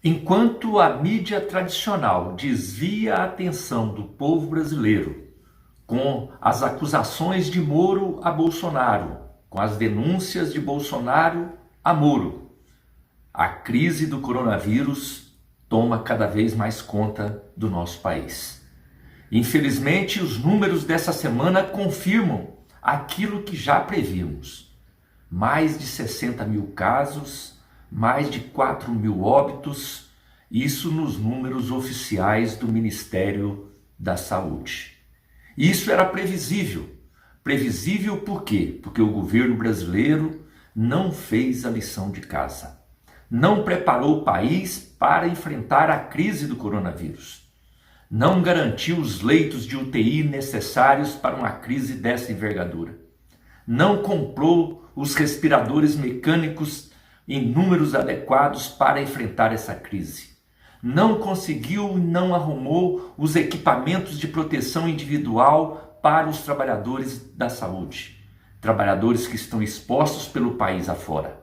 Enquanto a mídia tradicional desvia a atenção do povo brasileiro com as acusações de Moro a Bolsonaro, com as denúncias de Bolsonaro a Moro, a crise do coronavírus toma cada vez mais conta do nosso país. Infelizmente, os números dessa semana confirmam aquilo que já prevíamos. Mais de 60 mil casos, mais de 4 mil óbitos, isso nos números oficiais do Ministério da Saúde. Isso era previsível. Previsível por quê? Porque o governo brasileiro não fez a lição de casa. Não preparou o país para enfrentar a crise do coronavírus. Não garantiu os leitos de UTI necessários para uma crise dessa envergadura. Não comprou os respiradores mecânicos em números adequados para enfrentar essa crise. Não conseguiu e não arrumou os equipamentos de proteção individual para os trabalhadores da saúde, trabalhadores que estão expostos pelo país afora.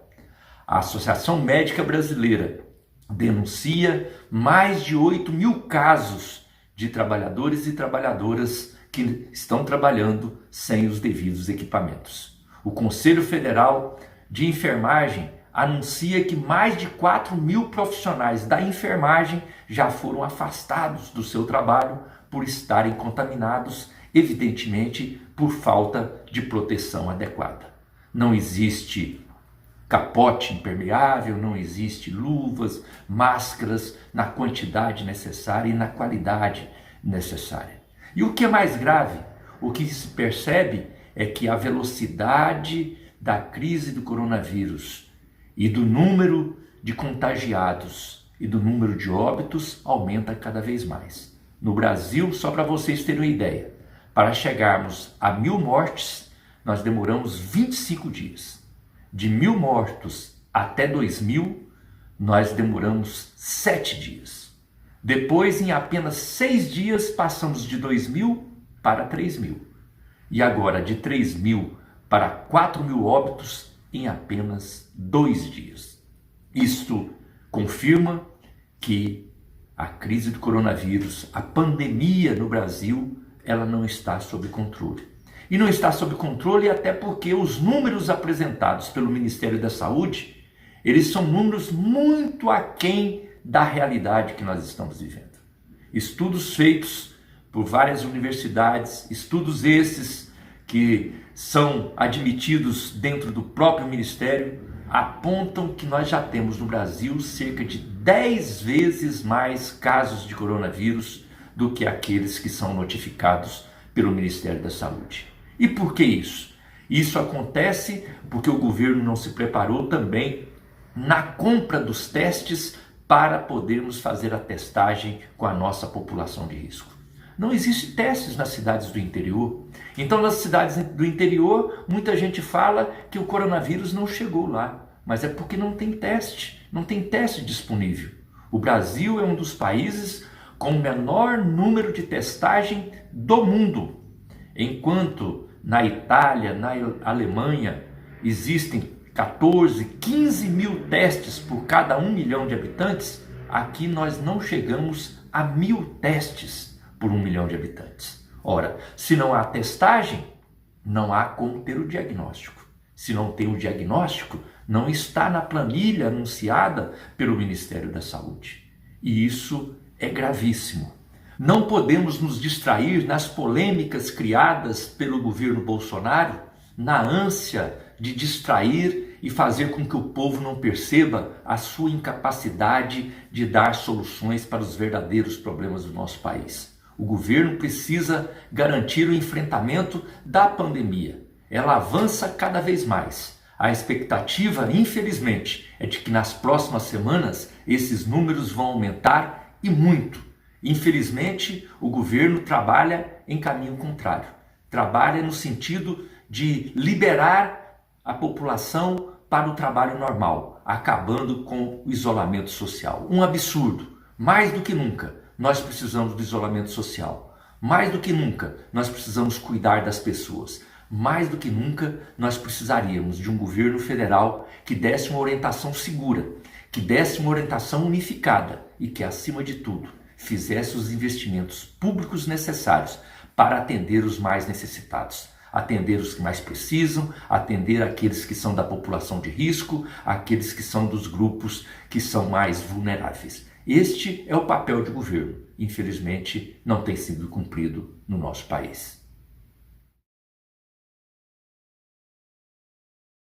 A Associação Médica Brasileira denuncia mais de 8 mil casos de trabalhadores e trabalhadoras que estão trabalhando sem os devidos equipamentos. O Conselho Federal de Enfermagem anuncia que mais de 4 mil profissionais da enfermagem já foram afastados do seu trabalho por estarem contaminados, evidentemente por falta de proteção adequada. Não existe capote impermeável, não existe luvas, máscaras na quantidade necessária e na qualidade necessária. E o que é mais grave, o que se percebe é que a velocidade da crise do coronavírus e do número de contagiados e do número de óbitos aumenta cada vez mais. No Brasil, só para vocês terem uma ideia, para chegarmos a 1.000 mortes, nós demoramos 25 dias. De 1.000 mortos até 2.000, nós demoramos 7 dias. Depois, em apenas 6 dias, passamos de 2.000 para 3.000. E agora, de 3.000 para 4.000 óbitos em apenas 2 dias. Isto confirma que a crise do coronavírus, a pandemia no Brasil, ela não está sob controle. E não está sob controle até porque os números apresentados pelo Ministério da Saúde, eles são números muito aquém da realidade que nós estamos vivendo. Estudos feitos por várias universidades, estudos esses que são admitidos dentro do próprio Ministério, apontam que nós já temos no Brasil cerca de 10 vezes mais casos de coronavírus do que aqueles que são notificados pelo Ministério da Saúde. E por que isso? Isso acontece porque o governo não se preparou também na compra dos testes para podermos fazer a testagem com a nossa população de risco. Não existem testes nas cidades do interior. Então, nas cidades do interior, muita gente fala que o coronavírus não chegou lá. Mas é porque não tem teste disponível. O Brasil é um dos países com o menor número de testagem do mundo. Enquanto na Itália, na Alemanha, existem 14, 15 mil testes por cada 1 milhão de habitantes, aqui nós não chegamos a 1.000 testes por 1 milhão de habitantes. Ora, se não há testagem, não há como ter o diagnóstico. Se não tem o diagnóstico, não está na planilha anunciada pelo Ministério da Saúde. E isso é gravíssimo. Não podemos nos distrair nas polêmicas criadas pelo governo Bolsonaro, na ânsia de distrair e fazer com que o povo não perceba a sua incapacidade de dar soluções para os verdadeiros problemas do nosso país. O governo precisa garantir o enfrentamento da pandemia. Ela avança cada vez mais. A expectativa, infelizmente, é de que nas próximas semanas esses números vão aumentar e muito. Infelizmente, o governo trabalha em caminho contrário. Trabalha no sentido de liberar a população para o trabalho normal, acabando com o isolamento social. Um absurdo. Mais do que nunca, nós precisamos do isolamento social. Mais do que nunca, nós precisamos cuidar das pessoas. Mais do que nunca, nós precisaríamos de um governo federal que desse uma orientação segura, que desse uma orientação unificada e que, acima de tudo, fizesse os investimentos públicos necessários para atender os mais necessitados, atender os que mais precisam, atender aqueles que são da população de risco, aqueles que são dos grupos que são mais vulneráveis. Este é o papel de governo. Infelizmente, não tem sido cumprido no nosso país.